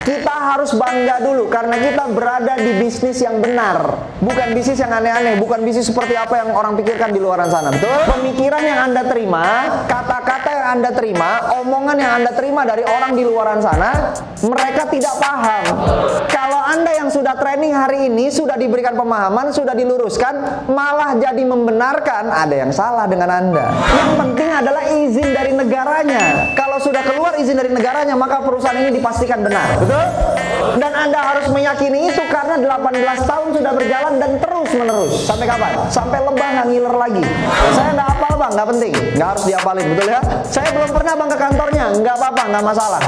Kita harus bangga dulu karena kita berada di bisnis yang benar, bukan bisnis yang aneh-aneh, bukan bisnis seperti apa yang orang pikirkan di luaran sana. Betul? Pemikiran yang Anda terima, kata-kata yang Anda terima, omongan yang Anda terima dari orang di luaran sana, mereka tidak paham. Kalau Anda yang sudah training hari ini, sudah diberikan pemahaman, sudah diluruskan, malah jadi membenarkan, ada yang salah dengan Anda. Yang penting adalah izin dari negaranya. Kalau sudah keluar izin dari negaranya, maka perusahaan ini dipastikan benar. Betul? Dan Anda harus meyakini itu karena 18 tahun sudah berjalan dan terus menerus. Sampai kapan? Sampai lebah nggak ngiler lagi. Saya nggak hafal bang, nggak penting, nggak harus dihafalin, betul ya? Saya belum pernah bang ke kantornya, nggak apa-apa, nggak masalah.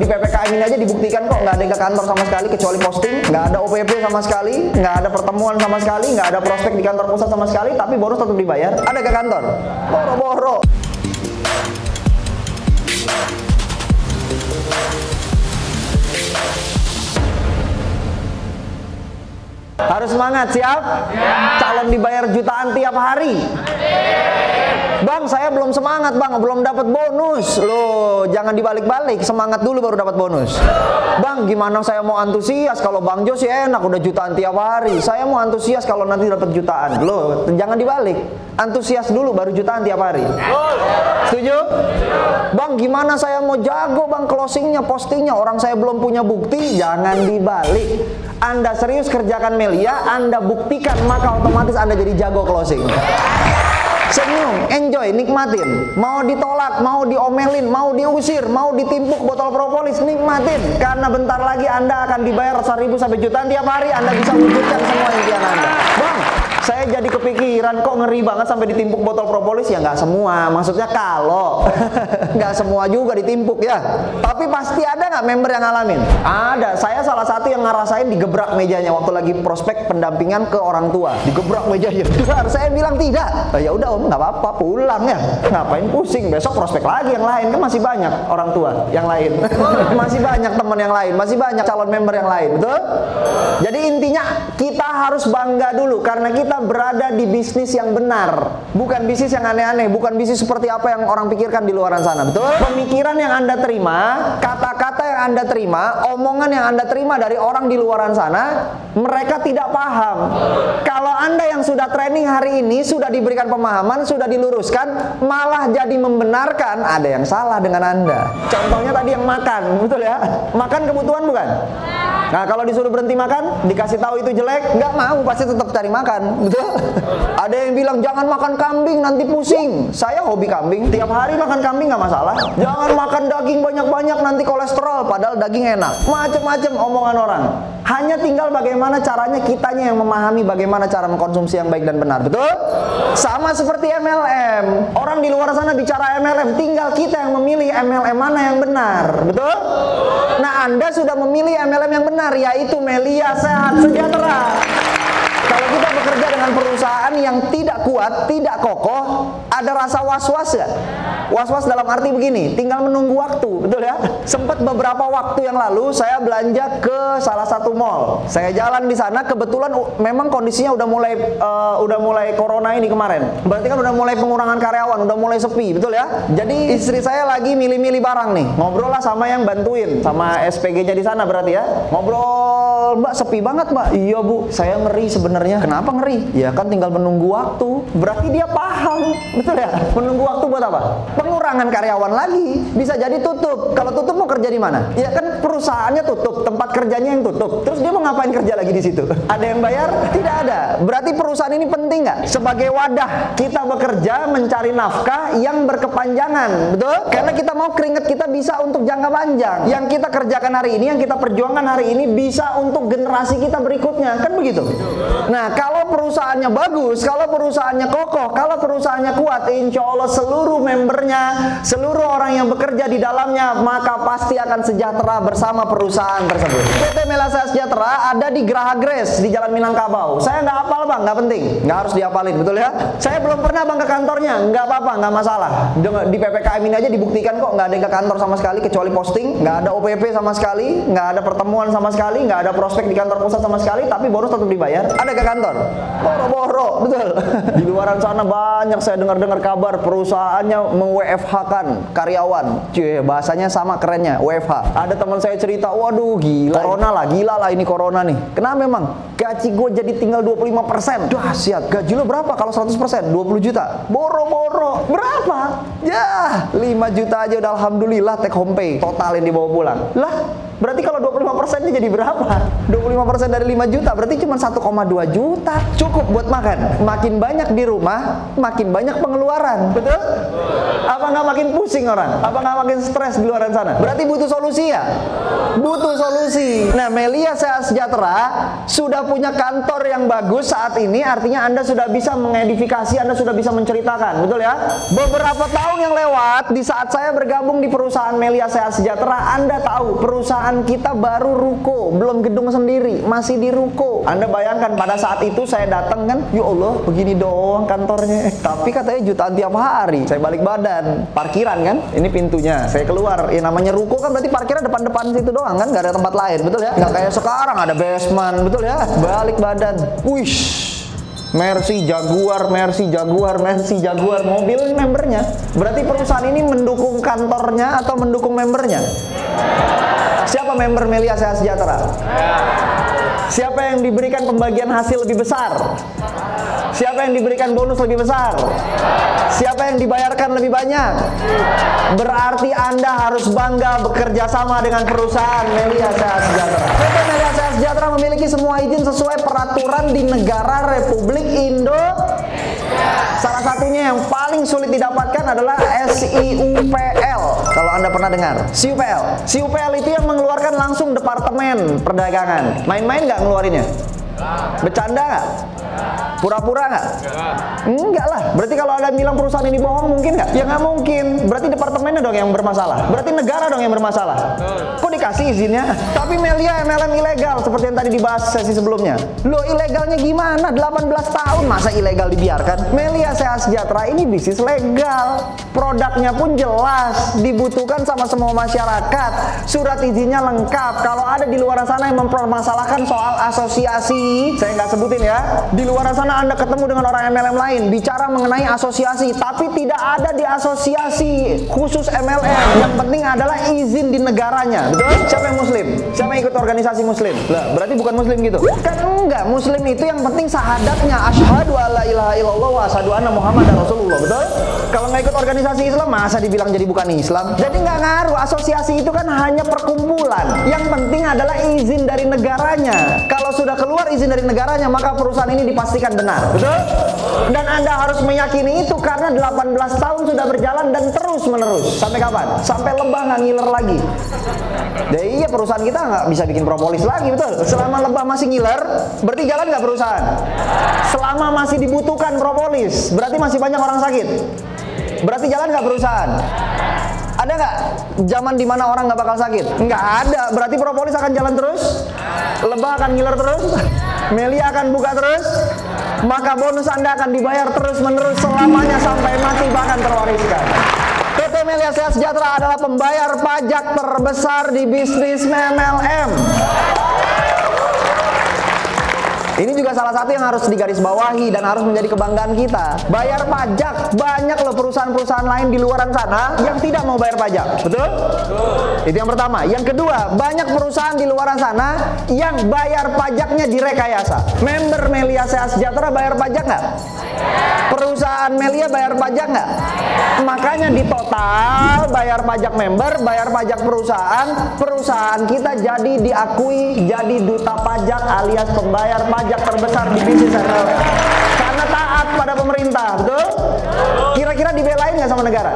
Di PPKM ini aja dibuktikan kok, nggak ada yang ke kantor sama sekali kecuali posting, nggak ada OPP sama sekali, nggak ada pertemuan sama sekali, nggak ada prospek di kantor pusat sama sekali, tapi bonus tetap dibayar. Ada ke kantor? Boro-boro. Harus semangat, siap? Calon dibayar jutaan tiap hari. Bang, saya belum semangat bang, belum dapat bonus. Loh, jangan dibalik-balik, semangat dulu baru dapat bonus. Bang, gimana saya mau antusias kalau Bang Jo sih enak udah jutaan tiap hari. Saya mau antusias kalau nanti dapat jutaan. Loh, jangan dibalik. Antusias dulu baru jutaan tiap hari. Setuju? Bang, gimana saya mau jago bang closingnya, postingnya, orang saya belum punya bukti. Jangan dibalik. Anda serius kerjakan Melia, Anda buktikan, maka otomatis Anda jadi jago closing. Senyum, enjoy, nikmatin. Mau ditolak, mau diomelin, mau diusir, mau ditimpuk botol propolis, nikmatin. Karena bentar lagi Anda akan dibayar 1.000 sampai jutaan tiap hari. Anda bisa wujudkan semua impian Anda. Bang, saya jadi kepikiran kok ngeri banget sampai ditimpuk botol propolis. Ya nggak semua, maksudnya kalau nggak semua juga ditimpuk ya. Tapi pasti ada nggak member yang ngalamin? Ada. Saya salah satu yang ngerasain digebrak mejanya waktu lagi prospek pendampingan ke orang tua. Digebrak mejanya. Saya bilang tidak. Ya udah om, nggak apa-apa, pulang ya. Ngapain pusing? Besok prospek lagi yang lain, kan masih banyak orang tua yang lain. Masih banyak teman yang lain, masih banyak calon member yang lain, betul? Jadi intinya kita harus bangga dulu karena kita berada di bisnis yang benar, bukan bisnis yang aneh-aneh, bukan bisnis seperti apa yang orang pikirkan di luaran sana. Betul? Pemikiran yang Anda terima, kata-kata yang Anda terima, omongan yang Anda terima dari orang di luaran sana, mereka tidak paham. Kalau Anda yang sudah training hari ini, sudah diberikan pemahaman, sudah diluruskan, malah jadi membenarkan, ada yang salah dengan Anda. Contohnya tadi yang makan, betul ya? Makan kebutuhan bukan? Nah, kalau disuruh berhenti makan, dikasih tahu itu jelek, nggak mau, pasti tetap cari makan, betul? Ada yang bilang jangan makan kambing, nanti pusing. Saya hobi kambing, tiap hari makan kambing nggak masalah. Jangan makan daging banyak-banyak, nanti kolesterol, padahal daging enak. Macem-macem omongan orang. Hanya tinggal bagaimana caranya kitanya yang memahami bagaimana cara mengkonsumsi yang baik dan benar, betul? Sama seperti MLM. Orang di luar sana bicara MLM, tinggal kita yang memilih MLM mana yang benar, betul? Nah, Anda sudah memilih MLM yang benar, yaitu Melia Sehat Sejahtera. Kalau kita bekerja dengan perusahaan yang tidak kuat, tidak kokoh, ada rasa was-was ya? Was-was dalam arti begini, tinggal menunggu waktu, betul ya? Sempat beberapa waktu yang lalu saya belanja ke salah satu mall. Saya jalan di sana, kebetulan memang kondisinya udah mulai corona ini kemarin. Berarti kan udah mulai pengurangan karyawan, udah mulai sepi, betul ya? Jadi istri saya lagi milih-milih barang nih. Ngobrol lah sama yang bantuin, sama SPG-nya di sana berarti ya. Ngobrol, Mbak sepi banget Mbak. Iya Bu, saya ngeri sebenarnya. Kenapa ngeri? Ya kan tinggal menunggu waktu. Berarti dia paham, betul ya? Menunggu waktu buat apa? Pengurangan karyawan lagi, bisa jadi tutup. Kalau tutup mau kerja di mana? Ya kan perusahaannya tutup, tempat kerjanya yang tutup. Terus dia mau ngapain kerja lagi di situ? Ada yang bayar? Tidak ada. Berarti perusahaan ini penting nggak? Sebagai wadah kita bekerja mencari nafkah yang berkepanjangan, betul? Karena kita mau keringat kita bisa untuk jangka panjang. Yang kita kerjakan hari ini, yang kita perjuangkan hari ini bisa untuk generasi kita berikutnya, kan begitu? Nah, kalau perusahaannya bagus, kalau perusahaannya kokoh, kalau perusahaannya kuat, insya Allah seluruh membernya, seluruh orang yang bekerja di dalamnya, maka pasti akan sejahtera bersama perusahaan tersebut. PT Melia Sehat Sejahtera ada di Geraha Grace di Jalan Minangkabau. Saya nggak hafal bang, nggak penting, nggak harus dihafalin, betul ya? Saya belum pernah bang ke kantornya, nggak apa-apa, nggak masalah. Di PPKM ini aja dibuktikan kok, nggak ada yang ke kantor sama sekali kecuali posting, nggak ada OPP sama sekali, nggak ada pertemuan sama sekali, nggak ada prospek di kantor pusat sama sekali, tapi bonus tetap dibayar. Ada deh ke kantor. Boro-boro, betul. Di luaran sana banyak saya dengar-dengar kabar perusahaannya meng-WFH-kan karyawan. Cie, bahasanya sama kerennya, WFH. Ada teman saya cerita, waduh gila. Corona lah, gila lah ini corona nih. Kenapa memang? Gaji gue jadi tinggal 25%. Dahsyat. Gaji lo berapa kalau 100%? 20 juta. Boro-boro. Berapa? Ya, 5 juta aja udah alhamdulillah take home pay. Total yang dibawa pulang. Lah, berarti kalau 25%-nya jadi berapa? 25% dari 5 juta berarti cuma 1,2 juta. Cukup buat makan. Makin banyak di rumah, makin banyak pengeluaran. Betul? Apa nggak makin pusing orang? Apa nggak makin stres di luar sana? Berarti butuh solusi ya? Butuh solusi. Nah, Melia Sehat Sejahtera sudah punya kantor yang bagus saat ini, artinya Anda sudah bisa mengedifikasi, Anda sudah bisa menceritakan. Betul ya? Beberapa tahun yang lewat, di saat saya bergabung di perusahaan Melia Sehat Sejahtera, Anda tahu perusahaan kita baru ruko, belum gedung sendiri, masih di ruko. Anda bayangkan pada saat itu saya datang kan, ya Allah begini doang kantornya. Tapi katanya jutaan tiap hari. Saya balik badan, parkiran kan, ini pintunya. Saya keluar, ya namanya ruko kan berarti parkirnya depan-depan situ doang kan, nggak ada tempat lain, betul ya? Nggak kayak sekarang ada basement, betul ya? Balik badan, wish. Mercy Jaguar, Mercy Jaguar, Mercy Jaguar, mobil membernya. Berarti perusahaan ini mendukung kantornya atau mendukung membernya? Siapa member Melia Sehat Sejahtera? Siapa yang diberikan pembagian hasil lebih besar? Siapa yang diberikan bonus lebih besar? Siapa yang dibayarkan lebih banyak? Berarti Anda harus bangga bekerja sama dengan perusahaan Melia Sehat Sejahtera. PT Melia Sehat Sejahtera memiliki semua izin sesuai peraturan di negara Republik Indonesia. Salah satunya yang paling sulit didapatkan adalah SIUPL. Kalau Anda pernah dengar, SIUPL. SIUPL itu yang mengeluarkan langsung Departemen Perdagangan. Main-main nggak ngeluarinnya? Bercanda nggak? Pura-pura nggak? Enggak lah. Berarti kalau ada yang bilang perusahaan ini bohong, mungkin nggak? Ya nggak mungkin. Berarti departemennya dong yang bermasalah. Berarti negara dong yang bermasalah. Kok dikasih izinnya? Tapi Melia MLM ilegal seperti yang tadi dibahas sesi sebelumnya. Loh, ilegalnya gimana? 18 tahun masa ilegal dibiarkan? Melia Sehat Sejahtera ini bisnis legal. Produknya pun jelas, dibutuhkan sama semua masyarakat. Surat izinnya lengkap. Kalau ada di luar sana yang mempermasalahkan soal asosiasi, saya nggak sebutin ya. Di luar sana Anda ketemu dengan orang MLM lain bicara mengenai asosiasi, tapi tidak ada di asosiasi khusus MLM. Yang penting adalah izin di negaranya. Betul? Siapa yang muslim? Siapa yang ikut organisasi muslim? Lah, berarti bukan muslim gitu? Kan enggak. Muslim itu yang penting syahadatnya, asyhadu alla ilaha illallah wa asyhadu anna muhammadar rasulullah. Betul? Kalau nggak ikut organisasi Islam, masa dibilang jadi bukan Islam? Jadi nggak ngaruh. Asosiasi itu kan hanya perkumpulan. Yang penting adalah izin dari negaranya. Kalau sudah keluar izin dari negaranya, maka perusahaan ini dipastikan benar. Betul? Dan Anda harus meyakini itu karena 18 tahun sudah berjalan dan terus menerus. Sampai kapan? Sampai lebah nggak ngiler lagi. Ya iya, perusahaan kita nggak bisa bikin propolis lagi, betul? Selama lebah masih ngiler, berarti jalan nggak perusahaan? Selama masih dibutuhkan propolis, berarti masih banyak orang sakit. Berarti jalan nggak perusahaan? Ada nggak zaman dimana orang nggak bakal sakit? Nggak ada. Berarti propolis akan jalan terus? Lebah akan ngiler terus? Melia akan buka terus? Maka bonus Anda akan dibayar terus-menerus selamanya sampai mati, bahkan terwariskan. PT Melia Sehat Sejahtera adalah pembayar pajak terbesar di bisnis MLM. Ini juga salah satu yang harus digarisbawahi dan harus menjadi kebanggaan kita. Bayar pajak, banyak loh perusahaan-perusahaan lain di luaran sana yang tidak mau bayar pajak. Betul? Itu yang pertama. Yang kedua, banyak perusahaan di luaran sana yang bayar pajaknya direkayasa. Member Melia Sehat Sejahtera bayar pajak nggak? Perusahaan Melia bayar pajak nggak? Makanya di total bayar pajak member, bayar pajak perusahaan, perusahaan kita jadi diakui jadi duta pajak alias pembayar pajak terbesar di bisnis MLM. Karena taat pada pemerintah, betul? Kira-kira dibelain nggak sama negara?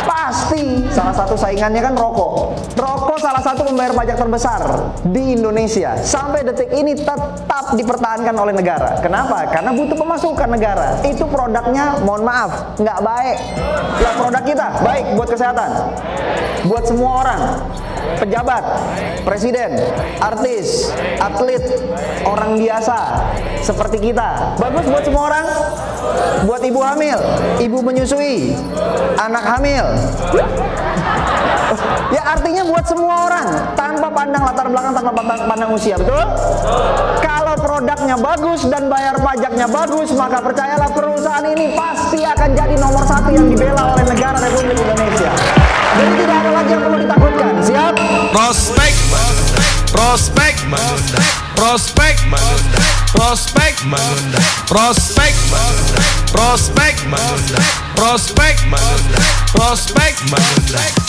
Pasti. Salah satu saingannya kan rokok. Rokok salah satu pembayar pajak terbesar di Indonesia. Sampai detik ini tetap dipertahankan oleh negara. Kenapa? Karena butuh pemasukan negara. Itu produknya, mohon maaf, nggak baik. Lah produk kita baik buat kesehatan, buat semua orang. pejabat, presiden, artis, atlet, orang biasa seperti kita. Bagus buat semua orang. Buat ibu hamil, ibu menyusui, anak hamil. Ya artinya buat semua orang, tanpa pandang latar belakang, tanpa pandang usia, betul? Kalau produknya bagus dan bayar pajaknya bagus, maka percayalah perusahaan ini pasti akan jadi nomor 1 yang dibela oleh negara Republik Indonesia. Jadi tidak ada lagi yang perlu ditakutkan. Siap? Prospek, prospek, prospek, prospek, prospek, prospek, prospek, prospek, prospek,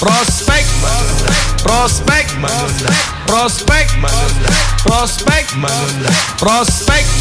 prospek, prospek, prospek, prospek, prospek.